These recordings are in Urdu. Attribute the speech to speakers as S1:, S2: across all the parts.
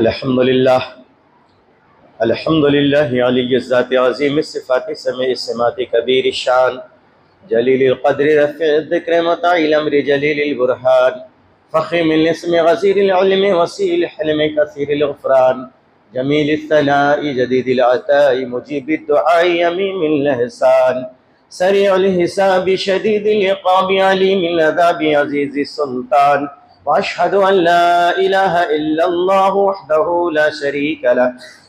S1: الحمد للہ علی الذات عظیم الصفات سمیع السمات کبیر الشان جلیل القدر رفیع الذکر مطاع الامر جلیل البرہان فخیم الاسم غزیر العلم وسیع الحلم کثیر الغفران جمیل الثناء جدید العطاء مجیب الدعاء یمیم الاحسان سریع الحساب شدید العقاب علیم العذاب عزیز السلطان واشهد ان لا اله الا الله وحده لا شريك له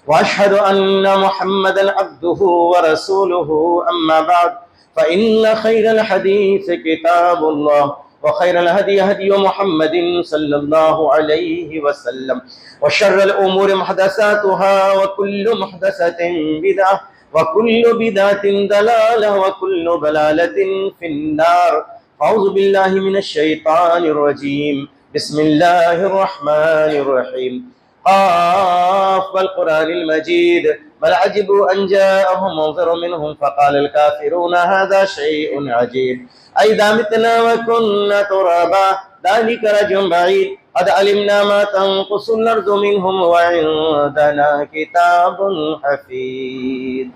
S1: واشهد ان محمدا عبده ورسوله اما بعد فان خير الحديث كتاب الله وخير الهدي هدي محمد صلى الله عليه وسلم وشر الامور محدثاتها وكل محدثة بدعة وكل بدعة ضلالة وكل ضلالة في النار اعوذ بالله من الشيطان الرجيم بسم اللہ الرحمن الرحیم قاف والقرآن المجید بل عجبوا ان جاءهم منذر منهم فقال الكافرون هذا شيء عجيب أئذا متنا وكنا ترابا ذلك رجع بعيد قد علمنا ما تنقص الأرض منهم وعندنا كتاب حفيظ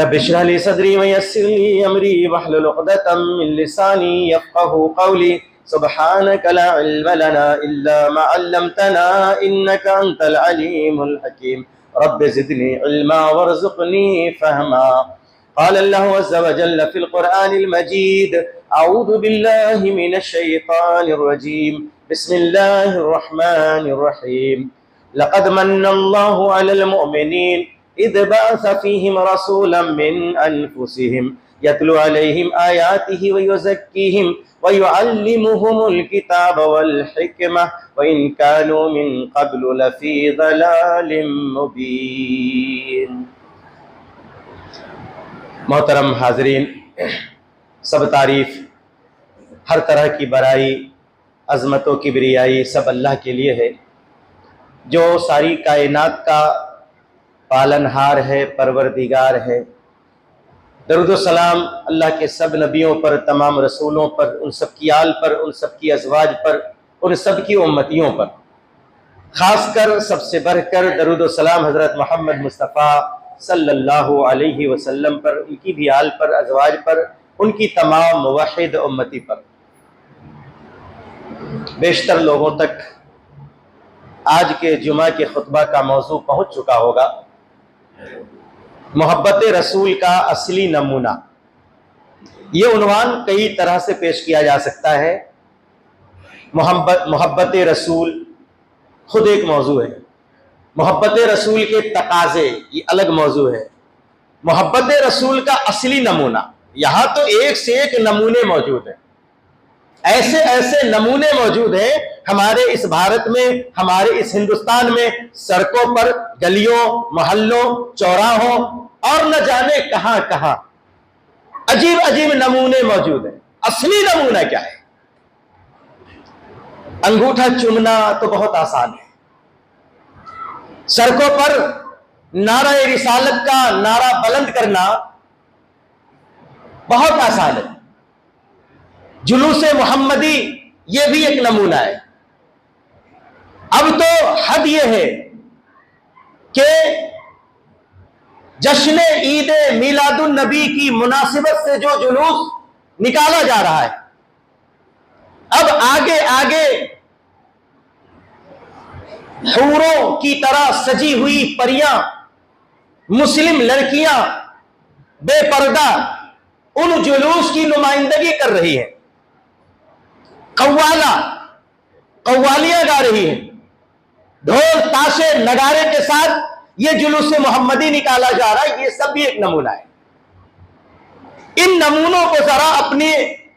S1: رب اشرح لي صدري ويسر لي أمري واحلل عقدة من لساني يفقهوا قولي سبحانك لا علم لنا إلا ما علمتنا إنك أنت العليم الحكيم رب زدني علما وارزقني فهما قال الله عز وجل في القرآن المجيد أعوذ بالله من الشيطان الرجيم بسم الله الرحمن الرحيم لقد من الله على المؤمنين إذ بعث فيهم رسولا من أنفسهم يتلو عليهم آياته ويزكيهم وَيُعَلِّمُهُمُ الْكِتَابَ وَالْحِكْمَةَ وَإِنْ كَانُوا مِنْ قَبْلُ لَفِي ضَلَالٍ مُبِينٍ۔ محترم حاضرین، سب تعریف، ہر طرح کی برائی، عظمت و کبریائی سب اللہ کے لیے ہے، جو ساری کائنات کا پالنہار ہے، پروردگار ہے۔ درود و سلام اللہ کے سب نبیوں پر، تمام رسولوں پر، ان سب کی آل پر، ان سب کی ازواج پر، ان سب کی امتیوں پر، خاص کر سب سے بڑھ کر درود و سلام حضرت محمد مصطفیٰ صلی اللہ علیہ وسلم پر، ان کی بھی آل پر، ازواج پر، ان کی تمام موحد امتی پر۔ بیشتر لوگوں تک آج کے جمعہ کے خطبہ کا موضوع پہنچ چکا ہوگا، محبت رسول کا اصلی نمونہ۔ یہ عنوان کئی طرح سے پیش کیا جا سکتا ہے۔ محبت رسول خود ایک موضوع ہے، محبت رسول کے تقاضے یہ الگ موضوع ہے، محبت رسول کا اصلی نمونہ، یہاں تو ایک سے ایک نمونے موجود ہیں، ایسے نمونے موجود ہیں ہمارے اس بھارت میں، ہمارے اس ہندوستان میں، سڑکوں پر، گلیوں، محلوں، چوراہوں اور نہ جانے کہاں کہاں عجیب عجیب نمونے موجود ہیں۔ اصلی نمونہ کیا ہے؟ انگوٹھا چومنا تو بہت آسان ہے، سڑکوں پر نعرہ رسالت کا نعرہ بلند کرنا بہت آسان ہے، جلوس محمدی یہ بھی ایک نمونہ ہے۔ اب تو حد یہ ہے کہ جشن عید میلاد النبی کی مناسبت سے جو جلوس نکالا جا رہا ہے، اب آگے آگے حوروں کی طرح سجی ہوئی پریاں، مسلم لڑکیاں بے پردہ ان جلوس کی نمائندگی کر رہی ہیں، قوالیاں گا رہی ہیں، ڈھول تاشے نگارے کے ساتھ یہ جلوس محمدی نکالا جا رہا ہے۔ یہ سب بھی ایک نمونہ ہے۔ ان نمونوں کو ذرا اپنے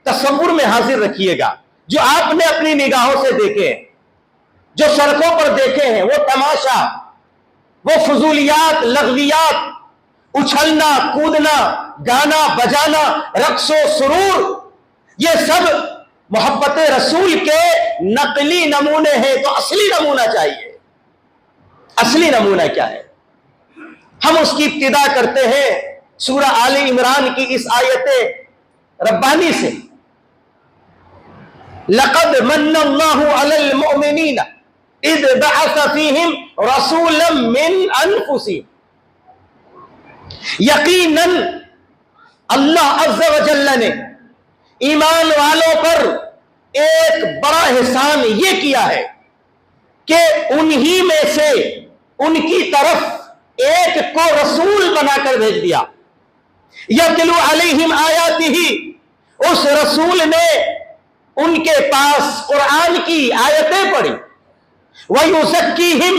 S1: تصور میں حاضر رکھیے گا، جو آپ نے اپنی نگاہوں سے دیکھے ہیں، جو سڑکوں پر دیکھے ہیں، وہ تماشا، وہ فضولیات، لغویات، اچھلنا کودنا، گانا بجانا، رقص و سرور، یہ سب محبت رسول کے نقلی نمونے ہیں۔ تو اصلی نمونہ چاہیے، اصلی نمونہ کیا ہے؟ ہم اس کی ابتدا کرتے ہیں سورہ آل عمران کی اس آیت ربانی سے، لقد من اللہ علی المؤمنین اذ بعث فیہم رسولا من انفسہم، یقیناً اللہ عز و جل نے ایمان والوں پر ایک بڑا احسان یہ کیا ہے کہ انہی میں سے ان کی طرف ایک کو رسول بنا کر بھیج دیا. یتلو علیہم آیاتہ، اس رسول نے ان کے پاس قرآن کی آیتیں پڑھی. وَيُزَكِّيهِمْ،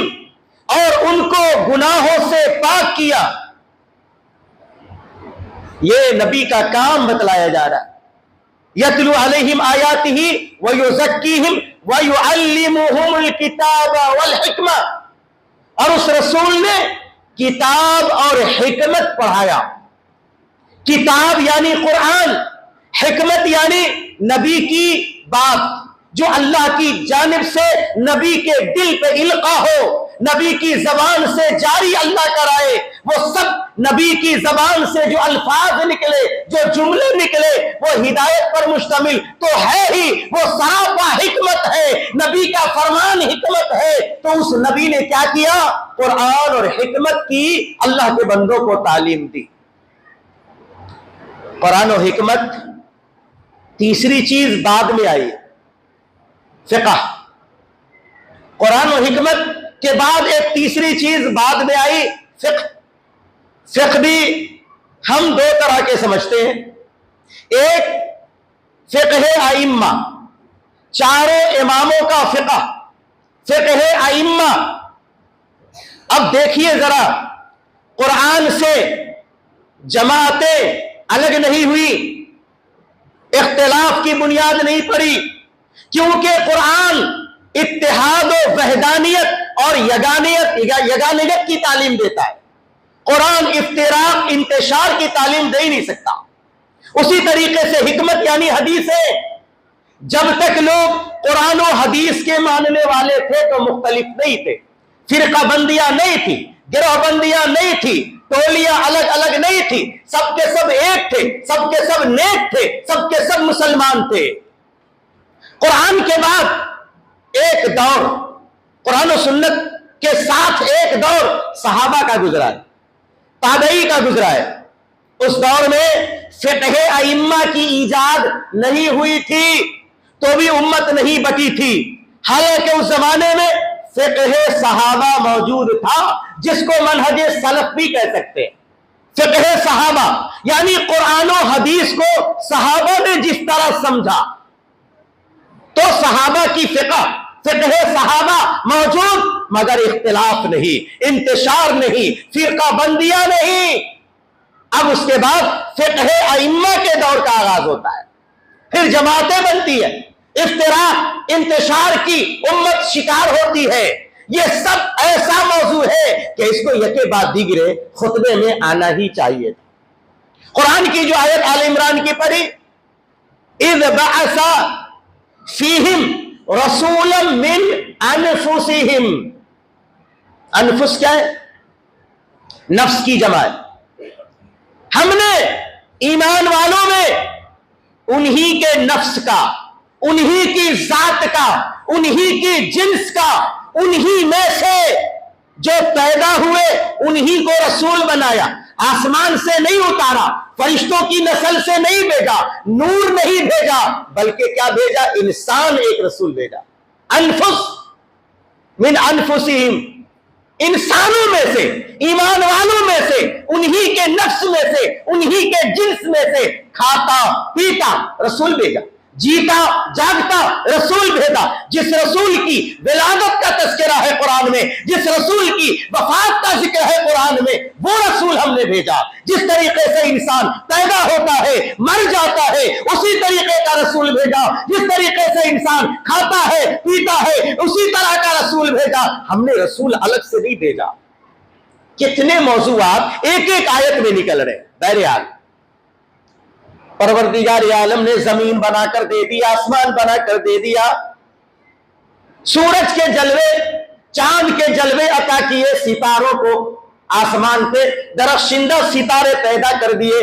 S1: اور ان کو گناہوں سے پاک کیا. یہ نبی کا کام بتلایا جا رہا ہے. یتلو علیہم آیاتہ وَيُزَكِّيهِمْ وَيُعَلِّمُهُمُ الْكِتَابَ وَالْحِکْمَةَ، اور اس رسول نے کتاب اور حکمت پڑھایا. کتاب یعنی قرآن، حکمت یعنی نبی کی بات جو اللہ کی جانب سے نبی کے دل پہ القا ہو، نبی کی زبان سے جاری اللہ کرائے. وہ سب نبی کی زبان سے جو الفاظ نکلے، جو جملے نکلے، وہ ہدایت پر مشتمل تو ہے ہی، وہ سراپا حکمت ہے. نبی کا فرمان حکمت ہے. تو اس نبی نے کیا کیا؟ قرآن اور حکمت کی اللہ کے بندوں کو تعلیم دی. قرآن و حکمت. تیسری چیز بعد میں آئی، فقہ. قرآن و حکمت کے بعد ایک تیسری چیز بعد میں آئی، فقہ. فقہ بھی ہم دو طرح کے سمجھتے ہیں. ایک فقہ ائمہ، چاروں اماموں کا فقہ، فقہ ائمہ. اب دیکھیے ذرا، قرآن سے جماعتیں الگ نہیں ہوئی، اختلاف کی بنیاد نہیں پڑی، کیونکہ قرآن اتحاد و وحدانیت اور یگانیت کی تعلیم دیتا ہے. قرآن افتراق انتشار کی تعلیم دے ہی نہیں سکتا. اسی طریقے سے حکمت یعنی حدیث ہے. جب تک لوگ قرآن و حدیث کے ماننے والے تھے تو مختلف نہیں تھے، فرقہ بندیاں نہیں تھی، گروہ بندیاں نہیں تھی، ٹولیاں الگ الگ نہیں تھی، سب کے سب ایک تھے، سب کے سب نیک تھے، سب کے سب مسلمان تھے. قرآن کے بعد ایک دور، قرآن و سنت کے ساتھ ایک دور صحابہ کا گزرا ہے، تابعی کا گزرا ہے. اس دور میں فقہ ائمہ کی ایجاد نہیں ہوئی تھی تو بھی امت نہیں بٹی تھی. حالانکہ اس زمانے میں فقہ صحابہ موجود تھا، جس کو منہج سلف بھی کہہ سکتے ہیں. فقہ صحابہ یعنی قرآن و حدیث کو صحابہ نے جس طرح سمجھا، تو صحابہ کی فقہ صحابہ موجود، مگر اختلاف نہیں، انتشار نہیں، فرقہ بندیاں نہیں. اب اس کے بعد فقہ ائمہ کے دور کا آغاز ہوتا ہے. پھر جماعتیں بنتی ہے، افتراق انتشار کی امت شکار ہوتی ہے. یہ سب ایسا موضوع ہے کہ اس کو یکے بعد دیگرے خطبے میں آنا ہی چاہیے تھا. قرآن کی جو آیت آل عمران کی پڑھی، اذ بعث فیہم رسولا من انفسہم. انفس کیا ہے؟ نفس کی جمع ہے. ہم نے ایمان والوں میں انہی کے نفس کا، انہی کی ذات کا، انہی کی جنس کا، انہی میں سے جو پیدا ہوئے انہی کو رسول بنایا. آسمان سے نہیں اتارا، فرشتوں کی نسل سے نہیں بھیجا، نور نہیں بھیجا، بلکہ کیا بھیجا؟ انسان ایک رسول بھیجا. انفس من انفسہم، انسانوں میں سے، ایمان والوں میں سے، انہی کے نفس میں سے، انہی کے جنس میں سے کھاتا پیتا رسول بھیجا، جیتا جاگتا رسول بھیجا. جس رسول کی ولادت کا تذکرہ ہے قرآن میں، جس رسول کی وفات کا ذکر ہے قرآن میں، وہ رسول ہم نے بھیجا. جس طریقے سے انسان پیدا ہوتا ہے مر جاتا ہے، اسی طریقے کا رسول بھیجا. جس طریقے سے انسان کھاتا ہے پیتا ہے، اسی طرح کا رسول بھیجا. ہم نے رسول الگ سے نہیں بھیجا. کتنے موضوعات ایک ایک آیت میں نکل رہے. بہرحال پروردگار عالم نے زمین بنا کر دے دی، آسمان بنا کر دے دیا، سورج کے جلوے، چاند کے جلوے عطا کیے، ستاروں کو آسمان پہ درخشندہ ستارے پیدا کر دیے.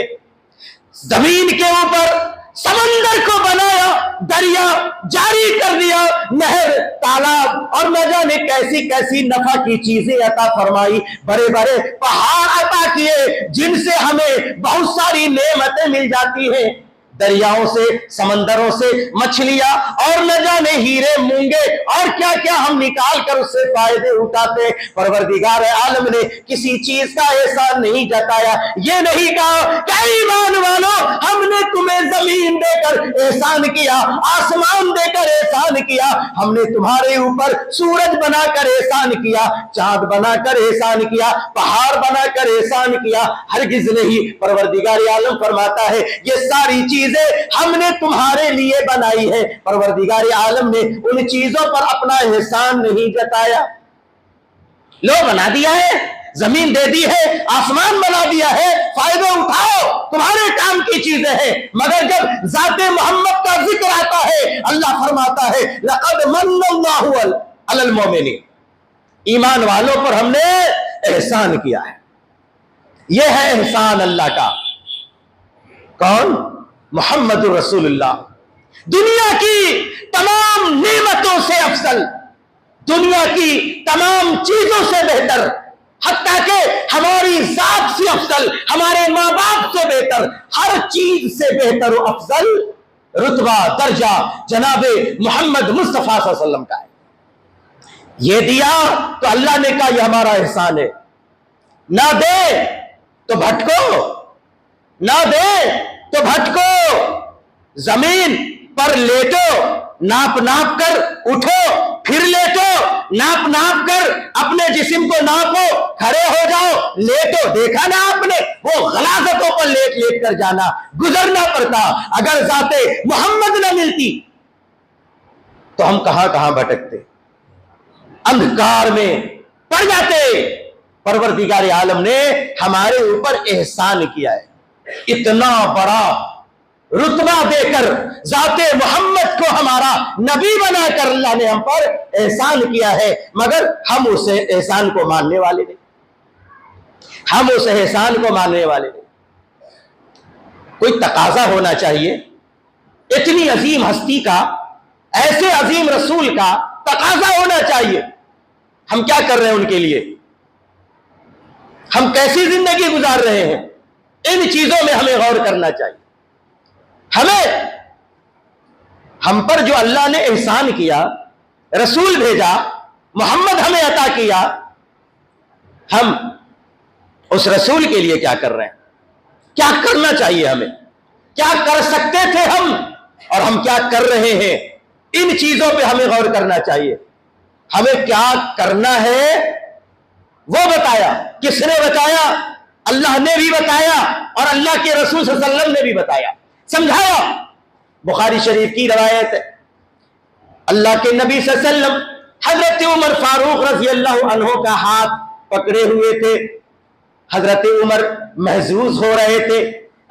S1: زمین کے اوپر سمندر کو بنایا، دریا جاری کر دیا، نہر، تالاب اور نہ جانے کیسی کیسی نفع کی چیزیں عطا فرمائی، بڑے بڑے پہاڑ عطا کیے جن سے ہمیں بہت ساری نعمتیں مل جاتی ہیں، دریاؤں سے، سمندروں سے مچھلیاں اور نہ جانے ہیرے مونگے اور کیا کیا ہم نکال کر اس سے فائدے اٹھاتے۔ پروردگار عالم نے کسی چیز کا احسان نہیں جتایا، یہ نہیں کہا کہ ایمان والو ہم نے تمہیں زمین دے کر احسان کیا، آسمان دے کر احسان کیا، ہم نے تمہارے اوپر سورج بنا کر احسان کیا، چاند بنا کر احسان کیا، پہاڑ بنا کر احسان کیا، ہرگز نہیں۔ پروردگار عالم فرماتا ہے یہ ساری چیزیں ہم نے تمہارے لیے بنائی ہے۔ پروردگار عالم نے ان چیزوں پر اپنا احسان نہیں جتایا۔ لو بنا دیا ہے، زمین دے دی ہے، آسمان بنا دیا ہے، فائدے اٹھاؤ، تمہارے کام کی چیزیں ہیں، مگر جب ذات محمد کا ذکر آتا ہے اللہ فرماتا ہے لقد من اللہ علی المؤمنین، ایمان والوں پر ہم نے احسان کیا ہے۔ یہ ہے احسان اللہ کا۔ کون؟ محمد رسول اللہ، دنیا کی تمام نعمتوں سے افضل، دنیا کی تمام چیزوں سے بہتر، حتیٰ کہ ہماری ذات سے افضل، ہمارے ماں باپ سے بہتر، ہر چیز سے بہتر و افضل رتبہ درجہ جناب محمد مصطفیٰ صلی اللہ علیہ وسلم کا ہے۔ یہ دیا تو اللہ نے کہا یہ ہمارا احسان ہے، نہ دے تو بھٹکو، نہ دے تو بھٹکو، زمین پر لیٹو، ناپ ناپ کر اٹھو، پھر لیٹو، ناپ ناپ کر اپنے جسم کو ناپو، کھڑے ہو جاؤ، لیٹو۔ دیکھا نا آپ نے وہ غلاظتوں پر لیٹ لیٹ کر جانا، گزرنا پڑتا۔ اگر ذات محمد نہ ملتی تو ہم کہاں کہاں بھٹکتے، اندھکار میں پڑ جاتے۔ پروردگار عالم نے ہمارے اوپر احسان کیا ہے، اتنا بڑا رتبہ دے کر ذات محمد کو ہمارا نبی بنا کر اللہ نے ہم پر احسان کیا ہے، مگر ہم اس احسان کو ماننے والے نہیں، ہم اس احسان کو ماننے والے نہیں۔ کوئی تقاضا ہونا چاہیے، اتنی عظیم ہستی کا، ایسے عظیم رسول کا تقاضا ہونا چاہیے۔ ہم کیا کر رہے ہیں ان کے لیے، ہم کیسی زندگی گزار رہے ہیں، ان چیزوں میں ہمیں غور کرنا چاہیے۔ ہم پر جو اللہ نے احسان کیا، رسول بھیجا، محمد ہمیں عطا کیا، ہم اس رسول کے لیے کیا کر رہے ہیں، کیا کرنا چاہیے ہمیں، کیا کر سکتے تھے ہم اور ہم کیا کر رہے ہیں، ان چیزوں پہ ہمیں غور کرنا چاہیے۔ ہمیں کیا کرنا ہے وہ بتایا، کس نے بتایا؟ اللہ نے بھی بتایا اور اللہ کے رسول صلی اللہ علیہ وسلم نے بھی بتایا، سمجھایا۔ بخاری شریف کی روایت ہے، اللہ کے نبی صلی اللہ علیہ وسلم حضرت عمر فاروق رضی اللہ عنہ کا ہاتھ پکڑے ہوئے تھے۔ حضرت عمر محظوظ ہو رہے تھے،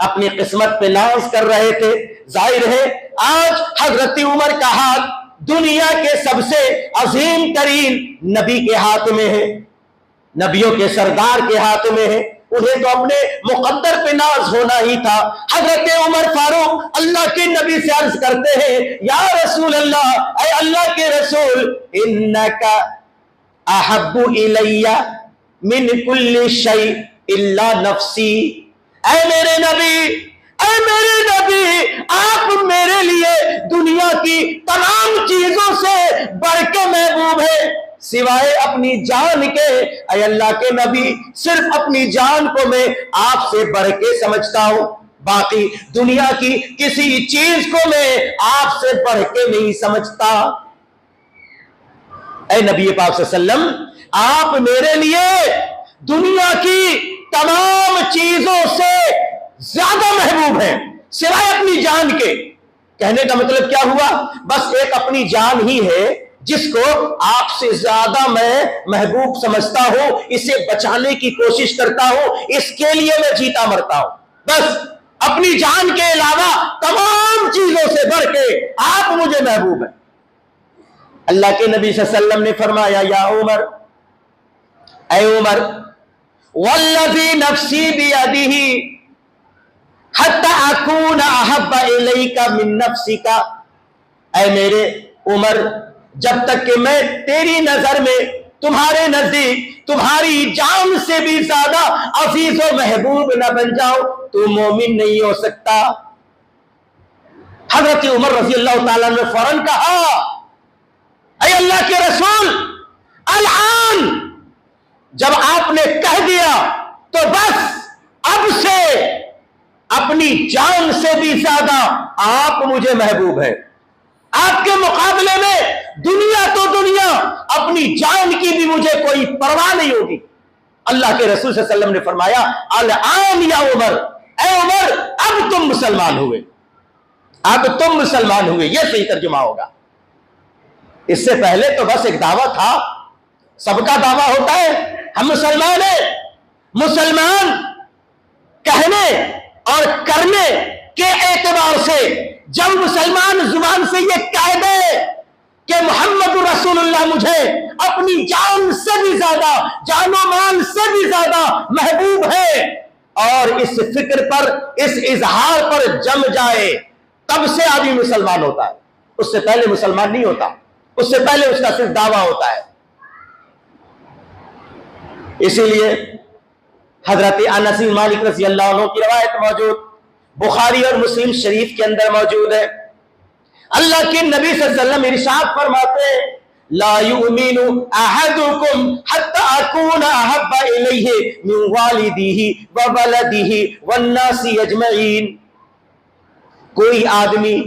S1: اپنی قسمت پہ ناز کر رہے تھے۔ ظاہر ہے آج حضرت عمر کا ہاتھ دنیا کے سب سے عظیم ترین نبی کے ہاتھ میں ہے، نبیوں کے سردار کے ہاتھ میں ہے، انہیں تو اپنے مقدر پہ ناز ہونا ہی تھا۔ حضرت عمر فاروق اللہ کے نبی سے عرض کرتے ہیں یا رسول اللہ، اے اللہ کے رسول، انکا احب الی من کل شیء الا نفسی، اے میرے نبی، اے میرے نبی، آپ میرے لیے دنیا کی تمام چیزوں سے بڑھ کے محبوب ہے سوائے اپنی جان کے۔ اے اللہ کے نبی، صرف اپنی جان کو میں آپ سے بڑھ کے سمجھتا ہوں، باقی دنیا کی کسی چیز کو میں آپ سے بڑھ کے نہیں سمجھتا۔ اے نبی پاک صلی اللہ علیہ وسلم، آپ میرے لیے دنیا کی تمام چیزوں سے زیادہ محبوب ہیں سوائے اپنی جان کے۔ کہنے کا مطلب کیا ہوا؟ بس ایک اپنی جان ہی ہے جس کو آپ سے زیادہ میں محبوب سمجھتا ہوں، اسے بچانے کی کوشش کرتا ہوں، اس کے لیے میں جیتا مرتا ہوں۔ بس اپنی جان کے علاوہ تمام چیزوں سے بڑھ کے آپ مجھے محبوب ہیں۔ اللہ کے نبی صلی اللہ علیہ وسلم نے فرمایا یا عمر، اے عمر، والذی نفسی بیدہ حتی اکون احب الیک من نفسک، اے میرے عمر جب تک کہ میں تیری نظر میں، تمہارے نزدیک تمہاری جان سے بھی زیادہ عزیز و محبوب نہ بن جاؤ تو مومن نہیں ہو سکتا۔ حضرت عمر رضی اللہ تعالیٰ نے فوراً کہا اے اللہ کے رسول الآن، جب آپ نے کہہ دیا تو بس اب سے اپنی جان سے بھی زیادہ آپ مجھے محبوب ہیں، آپ کے مقابلے میں دنیا تو دنیا، اپنی جان کی بھی مجھے کوئی پرواہ نہیں ہوگی۔ اللہ کے رسول صلی اللہ علیہ وسلم نے فرمایا الآن یا عمر، اے عمر اب تم مسلمان ہوئے، اب تم مسلمان ہوئے، یہ صحیح ترجمہ ہوگا۔ اس سے پہلے تو بس ایک دعویٰ تھا، سب کا دعویٰ ہوتا ہے ہم مسلمان ہیں۔ مسلمان کہنے اور کرنے کے اعتبار سے جب مسلمان زبان سے یہ کہہ دے کہ محمد رسول اللہ مجھے اپنی جان سے بھی زیادہ، جان و مال سے بھی زیادہ محبوب ہے، اور اس فکر پر، اس اظہار پر جم جائے، تب سے آدمی مسلمان ہوتا ہے، اس سے پہلے مسلمان نہیں ہوتا، اس سے پہلے اس کا صرف دعویٰ ہوتا ہے۔ اسی لیے حضرت انس بن مالک رضی اللہ عنہ کی روایت موجود بخاری اور مسلم شریف کے اندر موجود ہے، اللہ کے نبی صلی اللہ علیہ وسلم ارشاد فرماتے ہیں لا یؤمن احدکم حتی اکون احب الیہ من والدہ وولدہ والناس اجمعین۔ کوئی آدمی،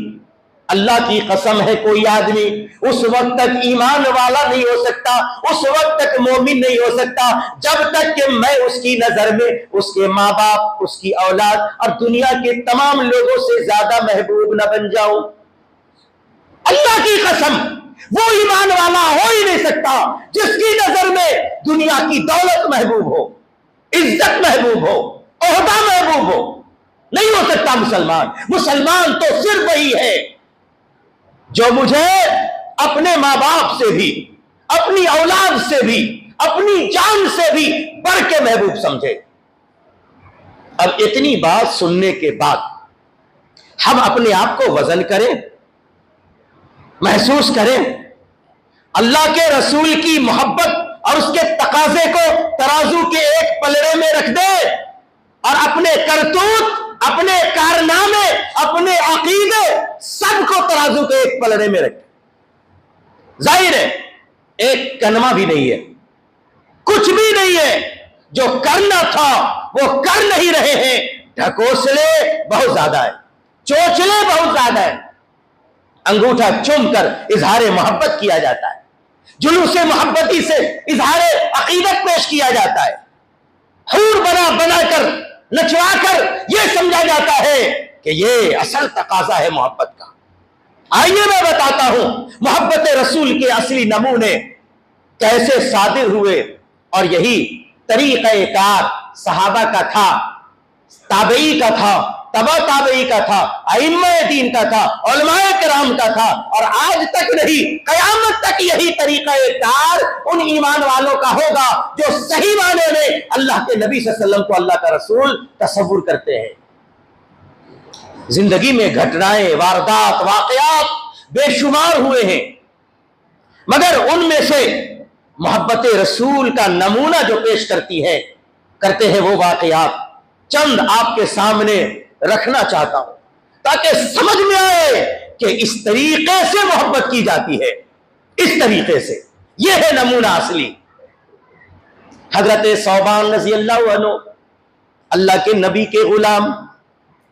S1: اللہ کی قسم ہے، کوئی آدمی اس وقت تک ایمان والا نہیں ہو سکتا، اس وقت تک مومن نہیں ہو سکتا جب تک کہ میں اس کی نظر میں اس کے ماں باپ، اس کی اولاد اور دنیا کے تمام لوگوں سے زیادہ محبوب نہ بن جاؤں۔ اللہ کی قسم وہ ایمان والا ہو ہی نہیں سکتا جس کی نظر میں دنیا کی دولت محبوب ہو، عزت محبوب ہو، عہدہ محبوب ہو، نہیں ہو سکتا مسلمان۔ مسلمان تو صرف وہی ہے جو مجھے اپنے ماں باپ سے بھی، اپنی اولاد سے بھی، اپنی جان سے بھی بڑھ کے محبوب سمجھے۔ اب اتنی بات سننے کے بعد ہم اپنے آپ کو وزن کریں، محسوس کریں، اللہ کے رسول کی محبت اور اس کے تقاضے کو ترازو کے ایک پلڑے میں رکھ دیں، اور اپنے کرتوت، اپنے کارنامے، اپنے عقیدے سب کو ترازو کے ایک پلڑے میں رکھیں۔ ظاہر ہے ایک کلمہ بھی نہیں ہے، کچھ بھی نہیں ہے، جو کرنا تھا وہ کر نہیں رہے ہیں، ڈھکوسلے بہت زیادہ ہے، چوچلے بہت زیادہ ہے، انگوٹھا چوم کر اظہار محبت کیا جاتا ہے، جلوس محبتی سے اظہار عقیدت پیش کیا جاتا ہے، حور بنا بنا کر، نچوا کر یہ سمجھا جاتا ہے کہ یہ اصل تقاضا ہے محبت کا۔ آئیے میں بتاتا ہوں محبت رسول کے اصلی نمونے کیسے صادر ہوئے، اور یہی طریقہ کار صحابہ کا تھا، تابعی کا تھا، تبع تابعی کا تھا، ائمہ دین کا تھا، علماء کرام کا تھا، اور آج تک نہیں قیامت تک یہی طریقہ کار ان ایمان والوں کا ہوگا جو صحیح معنی میں اللہ کے نبی صلی اللہ علیہ وسلم کو اللہ کا رسول تصور کرتے ہیں۔ زندگی میں گھٹنائیں، واردات، واقعات بے شمار ہوئے ہیں، مگر ان میں سے محبت رسول کا نمونہ جو پیش کرتے ہیں وہ واقعات چند آپ کے سامنے رکھنا چاہتا ہوں تاکہ سمجھ میں آئے کہ اس طریقے سے محبت کی جاتی ہے، اس طریقے سے، یہ ہے نمونہ اصلی۔ حضرت ثوبان رضی اللہ عنہ اللہ کے نبی کے غلام،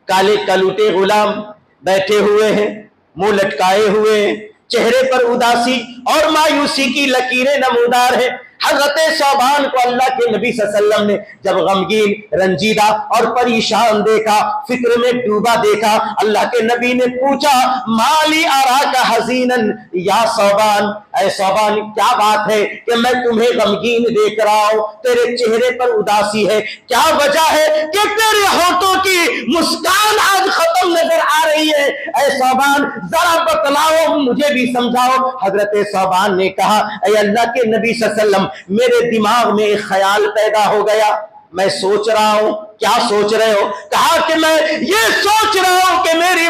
S1: کالے کلوٹے غلام بیٹھے ہوئے ہیں، منہ لٹکائے ہوئے ہیں، چہرے پر اداسی اور مایوسی کی لکیریں نمودار ہیں۔ حضرت ثوبان کو اللہ کے نبی صلی اللہ علیہ وسلم نے جب غمگین، رنجیدہ اور پریشان دیکھا، فکر میں ڈوبا دیکھا، اللہ کے نبی نے پوچھا مالی اراک حزینا یا ثوبان، اے ثوبان کیا بات ہے کہ میں تمہیں غمگین دیکھ رہا ہوں، تیرے چہرے پر اداسی ہے، کیا وجہ ہے کہ تیرے ہونٹوں کی مسکان آج ختم نظر آ رہی ہے؟ اے ثوبان ذرا بتلاؤ، مجھے بھی سمجھاؤ۔ حضرت ثوبان نے کہا اے اللہ کے نبی صلی اللہ علیہ وسلم میرے دماغ میں ایک خیال پیدا ہو گیا، میں سوچ رہا ہوں۔ کیا سوچ رہے ہو؟ کہا کہ میں یہ سوچ رہا ہوں کہ میری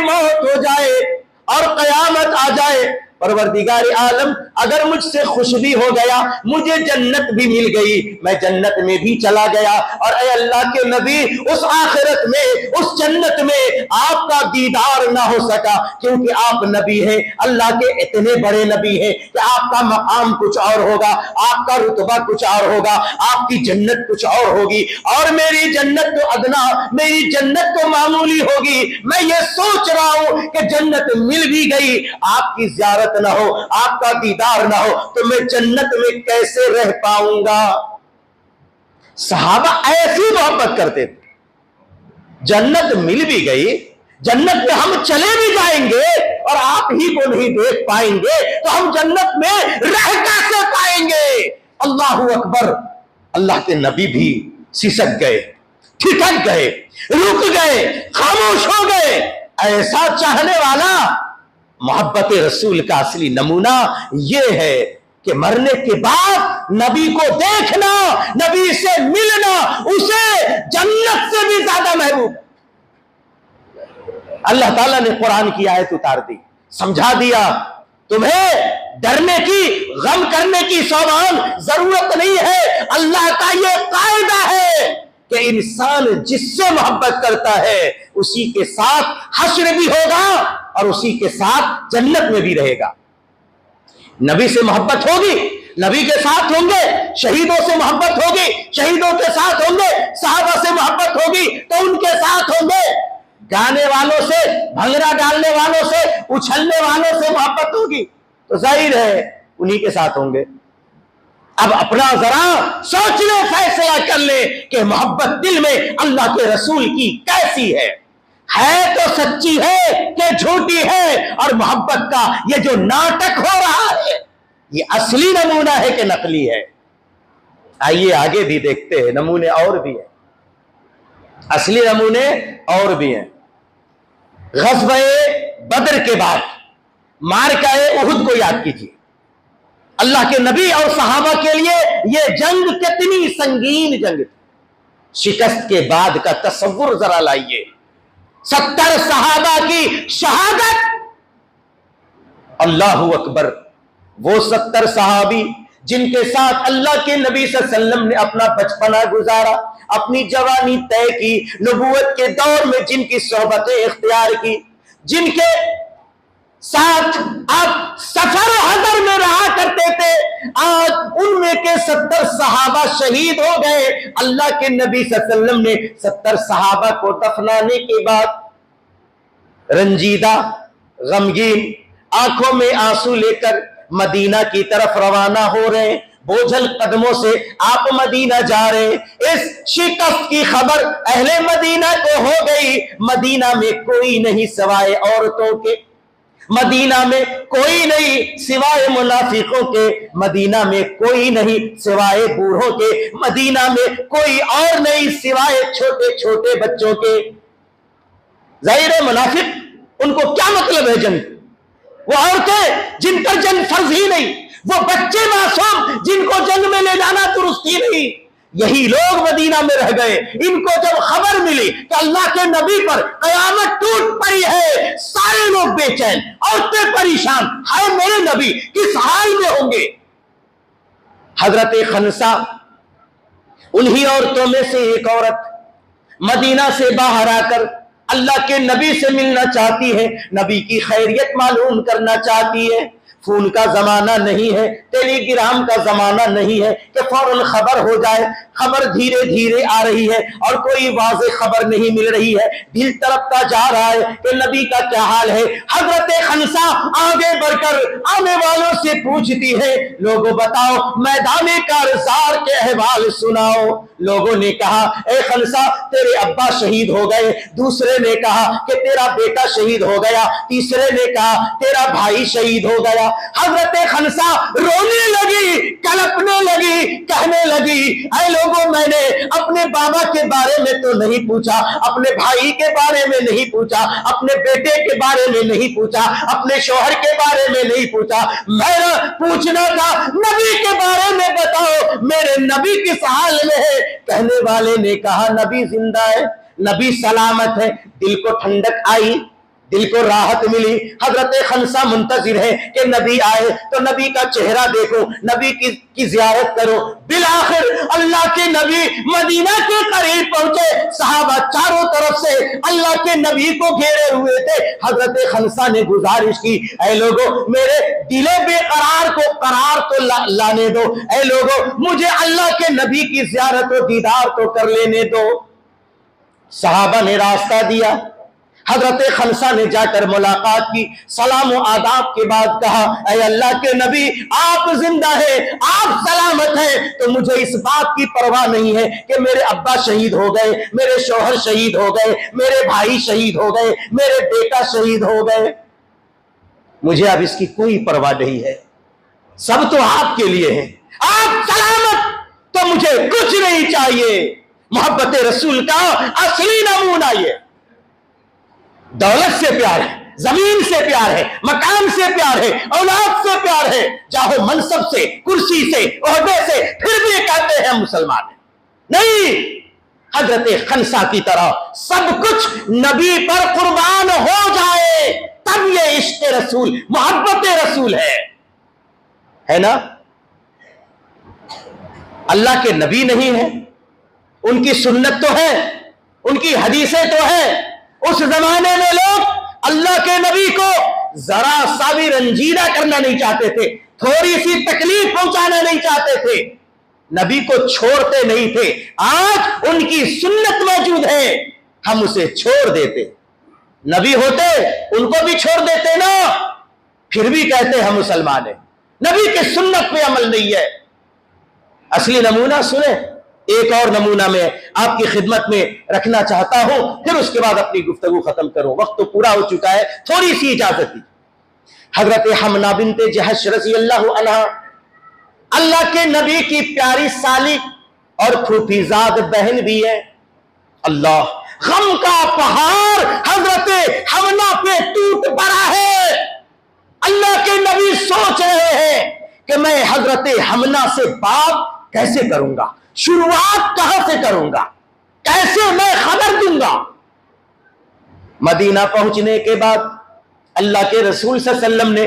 S1: اور قیامت آ جائے، پروردگار عالم اگر مجھ سے خوش بھی ہو گیا، مجھے جنت بھی مل گئی، میں جنت میں بھی چلا گیا، اور اے اللہ کے نبی اس آخرت میں، اس جنت میں آپ کا دیدار نہ ہو سکا، کیونکہ آپ نبی ہیں، اللہ کے اتنے بڑے نبی ہیں کہ آپ کا مقام کچھ اور ہوگا، آپ کا رتبہ کچھ اور ہوگا، آپ کی جنت کچھ اور ہوگی، اور میری جنت تو ادنا، میری جنت تو معمولی ہوگی۔ میں یہ سوچ رہا ہوں کہ جنت مل بھی گئی، آپ کی زیارت نہ ہو، آپ کا دیدار نہ ہو، تو میں جنت میں کیسے رہ پاؤں گا؟ صحابہ ایسی محبت کرتے تھے، جنت مل بھی گئی، جنت میں ہم چلے بھی جائیں گے اور آپ ہی کو نہیں دیکھ پائیں گے تو ہم جنت میں رہ کیسے پائیں گے؟ اللہ اکبر۔ اللہ کے نبی بھی سسک گئے، ٹھٹک گئے، رک گئے، خاموش ہو گئے۔ ایسا چاہنے والا محبت رسول کا اصلی نمونہ یہ ہے کہ مرنے کے بعد نبی کو دیکھنا، نبی سے ملنا اسے جنت سے بھی زیادہ محبوب۔ اللہ تعالیٰ نے قرآن کی آیت اتار دی، سمجھا دیا تمہیں ڈرنے کی، غم کرنے کی سامان ضرورت نہیں ہے۔ اللہ کا یہ قاعدہ ہے کہ انسان جس سے محبت کرتا ہے اسی کے ساتھ حشر بھی ہوگا اور اسی کے ساتھ جنت میں بھی رہے گا۔ نبی سے محبت ہوگی، نبی کے ساتھ ہوں گے، شہیدوں سے محبت ہوگی، شہیدوں کے ساتھ ہوں گے، صحابہ سے محبت ہوگی تو ان کے ساتھ ہوں گے، گانے والوں سے، بھنگڑا ڈالنے والوں سے، اچھلنے والوں سے محبت ہوگی تو ظاہر ہے انہی کے ساتھ ہوں گے۔ اب اپنا ذرا سوچ لے، فیصلہ کر لے کہ محبت دل میں اللہ کے رسول کی کیسی ہے تو سچی ہے کہ جھوٹی ہے، اور محبت کا یہ جو ناٹک ہو رہا ہے یہ اصلی نمونہ ہے کہ نقلی ہے؟ آئیے آگے بھی دیکھتے ہیں، نمونے اور بھی ہیں، اصلی نمونے اور بھی ہیں۔ غزوہ بدر کے بعد معرکہ احد کو یاد کیجیے، اللہ کے نبی اور صحابہ کے لیے یہ جنگ کتنی سنگین جنگ تھی۔ شکست کے بعد کا تصور ذرا لائیے، 70 صحابہ کی شہادت، اللہ اکبر۔ وہ 70 صحابی جن کے ساتھ اللہ کے نبی صلی اللہ علیہ وسلم نے اپنا بچپنا گزارا، اپنی جوانی طے کی، نبوت کے دور میں جن کی صحبتیں اختیار کی، جن کے ساتھ آپ سفر و حضر میں رہا کرتے تھے، آج ان میں کے 70 صحابہ شہید ہو گئے۔ اللہ کے نبی صلی اللہ علیہ وسلم نے 70 صحابہ کو دفنانے کے بعد رنجیدہ، غمگین، آنکھوں میں آنسو لے کر مدینہ کی طرف روانہ ہو رہے ہیں، بوجھل قدموں سے آپ مدینہ جا رہے ہیں۔ اس شکست کی خبر اہل مدینہ کو ہو گئی۔ مدینہ میں کوئی نہیں سوائے عورتوں کے، مدینہ میں کوئی نہیں سوائے منافقوں کے، مدینہ میں کوئی نہیں سوائے بوڑھوں کے، مدینہ میں کوئی اور نہیں سوائے چھوٹے چھوٹے بچوں کے۔ ظاہر ہے منافق ان کو کیا مطلب ہے جنگ؟ وہ عورتیں جن پر جنگ فرض ہی نہیں، وہ بچے معصوم جن کو جنگ میں لے جانا درست ہی نہیں، یہی لوگ مدینہ میں رہ گئے۔ ان کو جب خبر ملی کہ اللہ کے نبی پر قیامت ٹوٹ پڑی ہے، سارے لوگ بے چین، عورتیں پریشان، ہائے میرے نبی کس حال میں ہوں گے؟ حضرت خنسا انہی عورتوں میں سے ایک عورت مدینہ سے باہر آ کر اللہ کے نبی سے ملنا چاہتی ہے، نبی کی خیریت معلوم کرنا چاہتی ہے۔ فون کا زمانہ نہیں ہے، ٹیلی گرام کا زمانہ نہیں ہے کہ فوراً خبر ہو جائے، خبر دھیرے دھیرے آ رہی ہے اور کوئی واضح خبر نہیں مل رہی ہے، دل تڑپتا جا رہا ہے کہ نبی کا کیا حال ہے۔ حضرت خنسا آگے بڑھ کر آنے والوں سے پوچھتی ہے، لوگوں بتاؤ میدان کارزار کے احوال سناؤ۔ لوگوں نے کہا اے خنسا تیرے ابا شہید ہو گئے، دوسرے نے کہا کہ تیرا بیٹا شہید ہو گیا، تیسرے نے کہا تیرا بھائی شہید ہو گیا۔ حضرت خنسا رونے لگی، کلپنے لگی، کہنے لگی اے لوگوں میں نے اپنے بابا کے بارے میں تو نہیں پوچھا، اپنے بھائی کے بارے میں نہیں پوچھا، اپنے بیٹے کے بارے میں نہیں پوچھا، اپنے شوہر کے بارے میں نہیں پوچھا، میرا پوچھنا تھا نبی کے بارے میں بتاؤ، میرے نبی کس حال میں ہے؟ کہنے والے نے کہا نبی زندہ ہے، نبی سلامت ہے۔ دل کو ٹھنڈک آئی، دل کو راحت ملی. حضرت خنسا منتظر ہے کہ نبی آئے تو نبی کا چہرہ دیکھو, نبی کی زیارت کرو. بالآخر اللہ کے نبی مدینہ کے قریب پہنچے. صحابہ چاروں طرف سے اللہ کے نبی کو گھیرے ہوئے تھے. حضرت خنسا نے گزارش کی, اے لوگوں میرے دل بے قرار کو قرار تو لانے دو, اے لوگوں مجھے اللہ کے نبی کی زیارت و دیدار تو کر لینے دو. صحابہ نے راستہ دیا. حضرت خنسا نے جا کر ملاقات کی. سلام و آداب کے بعد کہا, اے اللہ کے نبی آپ زندہ ہیں, آپ سلامت ہیں, تو مجھے اس بات کی پرواہ نہیں ہے کہ میرے ابا شہید ہو گئے, میرے شوہر شہید ہو گئے, میرے بھائی شہید ہو گئے, میرے بیٹا شہید ہو گئے. مجھے اب اس کی کوئی پرواہ نہیں ہے, سب تو آپ کے لیے ہیں. آپ سلامت تو مجھے کچھ نہیں چاہیے. محبت رسول کا اصلی نمونہ یہ. دولت سے پیار ہے, زمین سے پیار ہے, مکان سے پیار ہے, اولاد سے پیار ہے, چاہے منصب سے, کرسی سے, عہدے سے, پھر بھی کہتے ہیں مسلمان ہیں. نہیں, حضرت خنسا کی طرح سب کچھ نبی پر قربان ہو جائے تب یہ عشق رسول, محبت رسول ہے نا. اللہ کے نبی نہیں ہے, ان کی سنت تو ہے, ان کی حدیثیں تو ہیں. اس زمانے میں لوگ اللہ کے نبی کو ذرا سا بھی رنجیدہ کرنا نہیں چاہتے تھے, تھوڑی سی تکلیف پہنچانا نہیں چاہتے تھے, نبی کو چھوڑتے نہیں تھے. آج ان کی سنت موجود ہے, ہم اسے چھوڑ دیتے. نبی ہوتے ان کو بھی چھوڑ دیتے نا, پھر بھی کہتے ہم مسلمان ہیں. نبی کی سنت پہ عمل نہیں ہے. اصلی نمونہ سنیں. ایک اور نمونہ میں آپ کی خدمت میں رکھنا چاہتا ہوں, پھر اس کے بعد اپنی گفتگو ختم کروں, وقت تو پورا ہو چکا ہے, تھوڑی سی اجازت دی. حضرت حمنہ بنت جہش رضی اللہ عنہا اللہ کے نبی کی پیاری سالی اور پھوپھی زاد بہن بھی ہے. اللہ, غم کا پہاڑ حضرت حمنہ پہ ٹوٹ پڑا ہے. اللہ کے نبی سوچ رہے ہیں کہ میں حضرت حمنہ سے بات کیسے کروں گا, شروعات کہاں سے کروں گا, کیسے میں خبر دوں گا. مدینہ پہنچنے کے بعد اللہ کے رسول صلی اللہ علیہ وسلم نے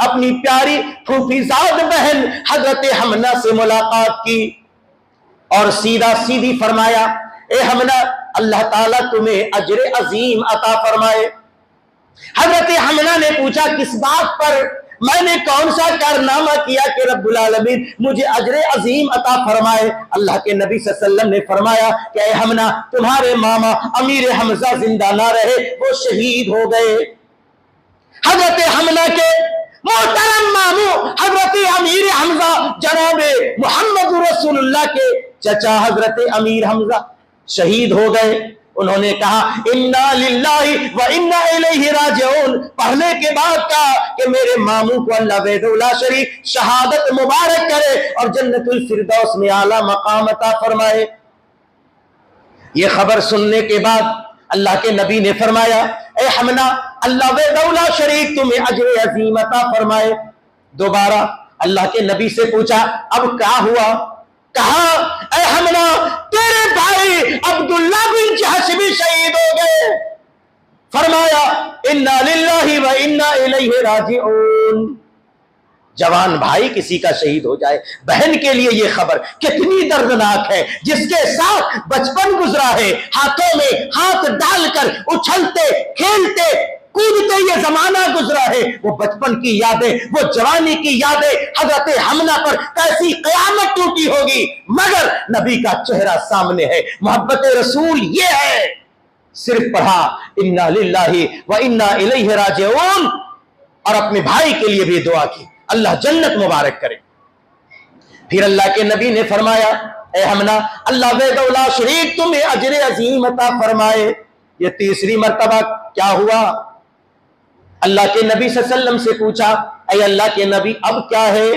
S1: اپنی پیاری پھوپھی زاد بہن حضرت حمنہ سے ملاقات کی اور سیدھا سیدھی فرمایا, اے حمنہ اللہ تعالیٰ تمہیں اجر عظیم عطا فرمائے. حضرت حمنہ نے پوچھا, کس بات پر, میں نے کون سا کارنامہ کیا کہ رب العالمین مجھے اجر عظیم عطا فرمائے. اللہ کے نبی صلی اللہ علیہ وسلم نے فرمایا کہ اے حمنہ تمہارے ماما امیر حمزہ زندہ نہ رہے, وہ شہید ہو گئے. حضرت حمنہ کے محترم ماموں حضرت امیر حمزہ جناب محمد رسول اللہ کے چچا حضرت امیر حمزہ شہید ہو گئے. انہوں نے کہا انا للہ و انا الیہ راجعون, پڑھنے کے بعد کہا کہ میرے ماموں کو اللہ وحدہ لا شریک شہادت مبارک کرے اور جنت الفردوس میں اعلیٰ مقام عطا فرمائے. یہ خبر سننے کے بعد اللہ کے نبی نے فرمایا, اے حمنہ اللہ وحدہ لا شریک تمہیں اجر عظیم عطا فرمائے. دوبارہ اللہ کے نبی سے پوچھا, اب کیا ہوا؟ کہا, اے حمنہ تیرے بھائی عبداللہ بن جہش بھی شہید ہو گئے. فرمایا انا للہ و انا الیہ راجعون. جوان بھائی کسی کا شہید ہو جائے, بہن کے لیے یہ خبر کتنی دردناک ہے, جس کے ساتھ بچپن گزرا ہے, ہاتھوں میں ہاتھ ڈال کر اچھلتے کھیلتے کودتے یہ زمانہ گزرا ہے, وہ بچپن کی یادیں, وہ جوانی کی یادیں حضرت حمنہ پر کیسی قیامت ٹوٹی ہوگی. مگر نبی کا چہرہ سامنے ہے. محبت رسول یہ ہے. صرف پڑھا انا للہ و انا الیہ راجعون اور اپنے بھائی کے لیے بھی دعا کی, اللہ جنت مبارک کرے. پھر اللہ کے نبی نے فرمایا, اے حمنہ اللہ وحدہ لا شریک تمہیں اجر عظیم عطا فرمائے. یہ تیسری مرتبہ کیا ہوا؟ اللہ کے نبی صلی اللہ علیہ وسلم سے پوچھا, اے اللہ کے نبی اب کیا ہے,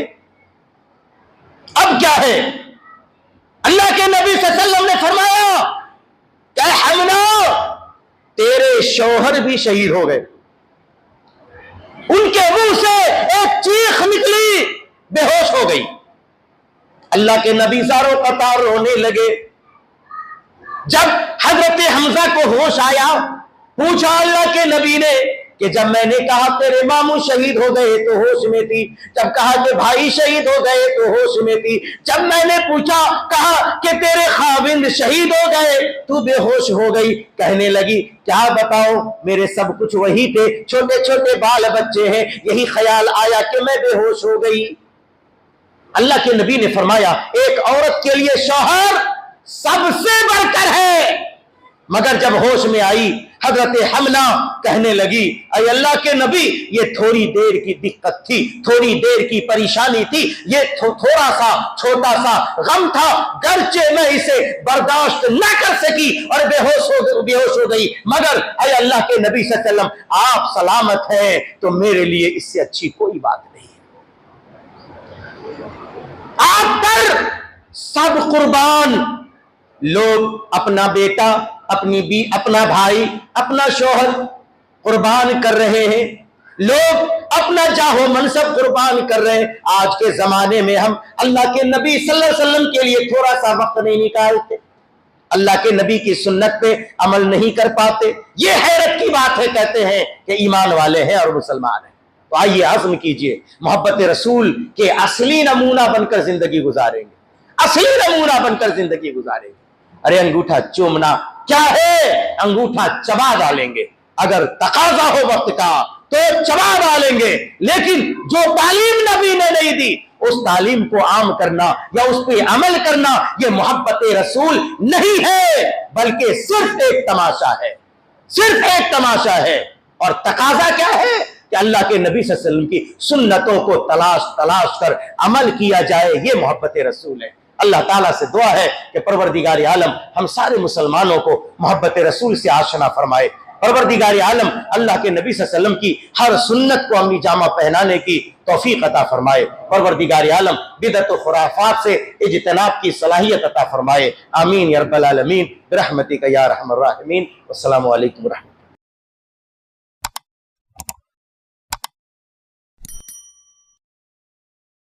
S1: اب کیا ہے؟ اللہ کے نبی صلی اللہ علیہ وسلم نے فرمایا کہ حمنہ تیرے شوہر بھی شہید ہو گئے. ان کے منہ سے ایک چیخ نکلی, بے ہوش ہو گئی. اللہ کے نبی زاروں قطار رونے لگے. جب حضرت حمزہ کو ہوش آیا, پوچھا اللہ کے نبی نے کہ جب میں نے کہا تیرے ماموں شہید ہو گئے تو ہوش میں تھی، جب کہا کہ بھائی شہید ہو گئے تو ہوش میں تھی، جب میں نے پوچھا کہا کہ تیرے خاوند شہید ہو گئے تو بے ہوش ہو گئی۔ کہنے لگی کیا بتاؤ میرے سب کچھ وہی تھے، چھوٹے چھوٹے بال بچے ہیں، یہی خیال آیا کہ میں بے ہوش ہو گئی۔ اللہ کے نبی نے فرمایا ایک عورت کے لیے شوہر سب سے بڑھ کر ہے، مگر جب ہوش میں آئی حضرت حملہ کہنے لگی اے اللہ کے نبی یہ تھوڑی دیر کی دقت تھی، تھوڑی دیر کی پریشانی تھی، یہ تھوڑا سا چھوٹا سا غم تھا، گرچہ میں اسے برداشت نہ کر سکی اور بے ہوش ہو گئی، مگر اے اللہ کے نبی صلی اللہ علیہ وسلم آپ سلامت ہیں تو میرے لیے اس سے اچھی کوئی بات نہیں۔ آپ پر سب قربان، لوگ اپنا بیٹا، اپنا بھائی، اپنا شوہر قربان کر رہے ہیں، لوگ اپنا جاہ و منصب قربان کر رہے ہیں۔ آج کے زمانے میں ہم اللہ کے نبی صلی اللہ علیہ وسلم کے لیے تھوڑا سا وقت نہیں نکالتے، اللہ کے نبی کی سنت پہ عمل نہیں کر پاتے، یہ حیرت کی بات ہے۔ کہتے ہیں کہ ایمان والے ہیں اور مسلمان ہیں، تو آئیے عزم کیجئے محبت رسول کے اصلی نمونہ بن کر زندگی گزاریں گے، اصلی نمونہ بن کر زندگی گزاریں گے۔ ارے انگوٹھا چومنا کیا ہے، انگوٹھا چبا ڈالیں گے، اگر تقاضا ہو وقت کا تو چبا ڈالیں گے، لیکن جو تعلیم نبی نے نہیں دی اس تعلیم کو عام کرنا یا اس پہ عمل کرنا یہ محبت رسول نہیں ہے، بلکہ صرف ایک تماشا ہے، صرف ایک تماشا ہے۔ اور تقاضا کیا ہے کہ اللہ کے نبی صلی اللہ علیہ وسلم کی سنتوں کو تلاش کر عمل کیا جائے، یہ محبت رسول ہے۔ اللہ تعالیٰ سے دعا ہے کہ پروردگار عالم ہم سارے مسلمانوں کو محبت رسول سے آشنا فرمائے۔ پروردگار عالم اللہ کے نبی صلی اللہ علیہ وسلم کی ہر سنت کو اپنی جامہ پہنانے کی توفیق عطا فرمائے۔ پروردگار عالم بدعت و خرافات سے اجتناب کی صلاحیت عطا فرمائے۔ آمین یا رب العالمین برحمتک یا ارحم الراحمین۔ والسلام علیکم ورحمۃ اللہ۔